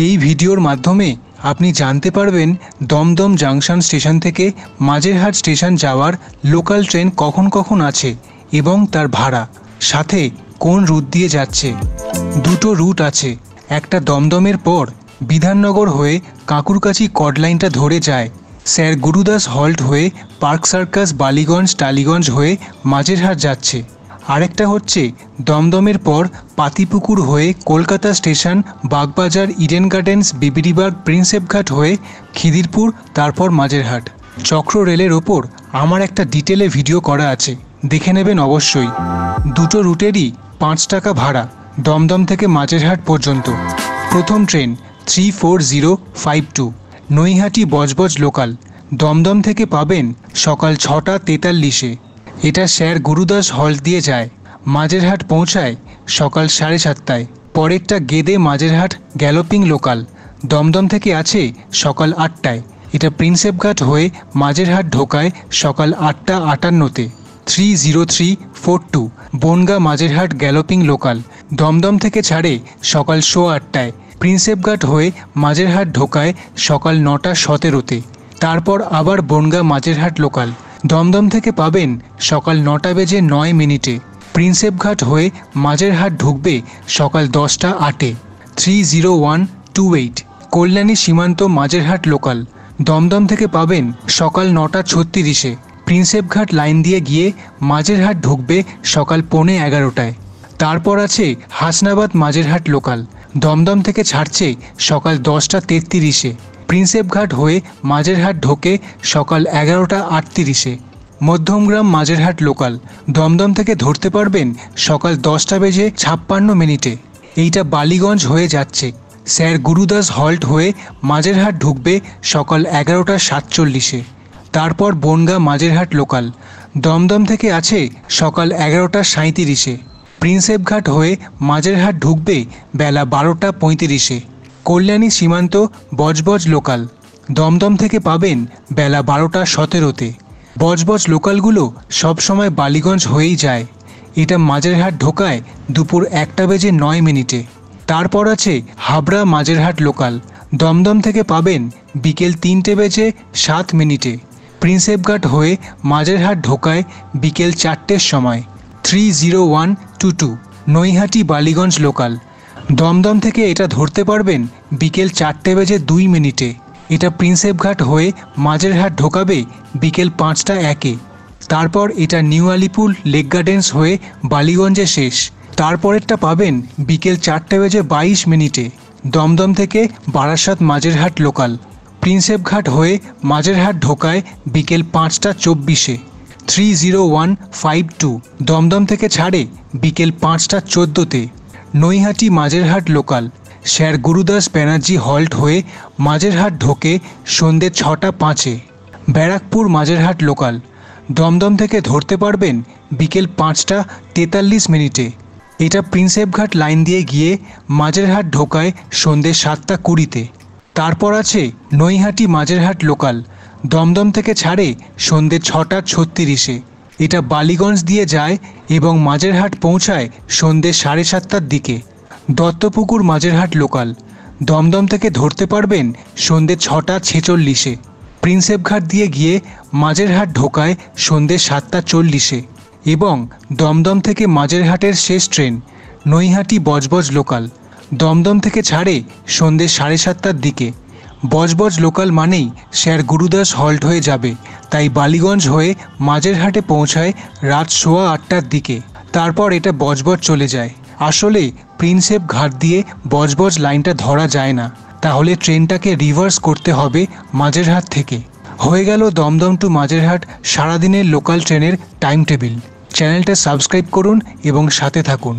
এই ভিডিওর মাধ্যমে আপনি জানতে পারবেন দমদম জাংশন স্টেশন থেকে মাঝেরহাট স্টেশন যাওয়ার লোকাল ট্রেন কখন কখন আছে এবং তার ভাড়া, সাথে কোন রুট দিয়ে যাচ্ছে। দুটো রুট আছে, একটা দমদমের পর বিধাননগর হয়ে কাঁকুরকাছি কড লাইনটা ধরে যায়, স্যার গুরুদাস হল্ট হয়ে পার্ক সার্কাস বালিগঞ্জ টালিগঞ্জ হয়ে মাঝেরহাট যাচ্ছে। আরেকটা হচ্ছে দমদমের পর পাতিপুকুর হয়ে Kolkata station, Bagbazar, Eden Gardens, BBD Bag, Prinsep Ghat হয়ে খিদিরপুর, তারপর মাঝেরহাট। চক্র রেলের ওপর আমার একটা ডিটেলে ভিডিও করা আছে, দেখে নেবেন অবশ্যই। দুটো রুটেরই 5 টাকা ভাড়া দমদম থেকে মাঝেরহাট পর্যন্ত। প্রথম ট্রেন 34052 নৈহাটি বজবজ লোকাল, দমদম থেকে পাবেন সকাল 6টা 43-এ। এটা স্যার গুরুদাস হল্ট দিয়ে যায়, মাঝেরহাট পৌঁছায় সকাল 7:30টায়। পরেরটা গেদে মাঝেরহাট গ্যালোপিং লোকাল, দমদম থেকে আছে সকাল 8টায়। এটা প্রিন্সেপঘাট হয়ে মাঝেরহাট ঢোকায় সকাল 8টা 58-তে। 30342 বনগা মাঝেরহাট গ্যালোপিং লোকাল, দমদম থেকে ছাড়ে সকাল 8:15টায়। প্রিন্সেপঘাট হয়ে মাঝেরহাট ঢোকায় সকাল 9টা 17-তে। তারপর আবার বনগা মাঝেরহাট লোকাল, দমদম থেকে পাবেন সকাল 9টা বেজে 9 মিনিটে। প্রিন্সেপঘাট হয়ে মাঝেরহাট ঢুকবে সকাল 10টা 8-এ। 30128 কল্যাণী সীমান্ত মাঝেরহাট লোকাল, দমদম থেকে পাবেন সকাল 9টা 36-এ। প্রিন্সেপঘাট লাইন দিয়ে গিয়ে মাঝেরহাট ঢুকবে সকাল 11:15টায়। তারপর আছে হাসনাবাদ মাঝেরহাট লোকাল, দমদম থেকে ছাড়ছে সকাল 10টা 33-এ। প্রিন্সেপঘাট হয়ে মাঝেরহাট ঢোকে সকাল 11টা 38-এ। মধ্যমগ্রাম মাঝেরহাট লোকাল, দমদম থেকে ধরতে পারবেন সকাল 10টা বেজে 56 মিনিটে। এইটা বালিগঞ্জ হয়ে যাচ্ছে, স্যার গুরুদাস হল্ট হয়ে মাঝেরহাট ঢুকবে সকাল 11টা 47-এ। তারপর বনগা মাঝেরহাট লোকাল, দমদম থেকে আছে সকাল 11টা 37-এ। প্রিন্সেপঘাট হয়ে মাঝেরহাট ঢুকবে বেলা 12টা 35-এ। কল্যাণী সীমান্ত বজবজ লোকাল, দমদম থেকে পাবেন বেলা 12টা 17-তে। বজবজ লোকালগুলো সবসময় বালিগঞ্জ হয়েই যায়। এটা মাঝেরহাট ঢোকায় দুপুর 1টা বেজে 9 মিনিটে। তারপর আছে হাবড়া মাঝেরহাট লোকাল, দমদম থেকে পাবেন বিকেল 3টে বেজে 7 মিনিটে। প্রিন্সেপঘাট হয়ে মাঝেরহাট ঢোকায় বিকেল 4টের সময়। 30122 নৈহাটি বালিগঞ্জ লোকাল, দমদম থেকে এটা ধরতে পারবেন বিকেল 4টে বেজে 2 মিনিটে। এটা প্রিন্সেপঘাট হয়ে মাঝেরহাট ঢোকাবে বিকেল 5টা 1-এ। তারপর এটা নিউ আলিপুর লেক গার্ডেন্স হয়ে বালিগঞ্জে শেষ। তারপরেরটা পাবেন বিকেল 4টে বেজে 22 মিনিটে, দমদম থেকে বারাসাত মাঝেরহাট লোকাল, প্রিন্সেপঘাট হয়ে মাঝেরহাট ঢোকায় বিকেল 5টা 24-এ। 30152 দমদম থেকে ছাড়ে বিকেল 5টা 14-তে। Naihati Majerhat local, sir Gurudas Banerjee halt হয়ে মাঝেরহাট ঢোকে সন্ধ্যে 6টা 5-এ। ব্যারাকপুর মাঝেরহাট লোকাল, দমদম থেকে ধরতে পারবেন বিকেল 5টা 43 মিনিটে। এটা প্রিন্সেপঘাট লাইন দিয়ে গিয়ে মাঝেরহাট ঢোকায় সন্ধ্যে 7টা 20-তে। তারপর আছে নৈহাটি মাঝেরহাট লোকাল, দমদম থেকে ছাড়ে সন্ধ্যে 6টা 36-এ। এটা বালিগঞ্জ দিয়ে যায় এবং মাঝেরহাট পৌঁছায় সন্ধ্যে 7:30টার দিকে। দত্তপুকুর মাঝেরহাট লোকাল, দমদম থেকে ধরতে পারবেন সন্ধ্যে 6টা 46-এ। প্রিন্সেপঘাট দিয়ে গিয়ে মাঝেরহাট ঢোকায় সন্ধ্যে 7টা 40-এ। এবং দমদম থেকে মাঝেরহাটের শেষ ট্রেন নৈহাটি বজবজ লোকাল, দমদম থেকে ছাড়ে সন্ধ্যে 7:30টার দিকে। বজবজ লোকাল মানেই স্যার গুরুদাস হল্ট হয়ে যাবে, তাই বালিগঞ্জ হয়ে মাঝেরহাটে পৌঁছায় রাত 8:15টার দিকে। তারপর এটা বজবজ চলে যায়। আসলে প্রিন্সেপ ঘাট দিয়ে বজবজ লাইনটা ধরা যায় না, তাহলে ট্রেনটাকে রিভার্স করতে হবে মাঝেরহাট থেকে। হয়ে গেল দমদম টু মাঝেরহাট সারাদিনের লোকাল ট্রেনের টাইম টেবিল। চ্যানেলটা সাবস্ক্রাইব করুন এবং সাথে থাকুন।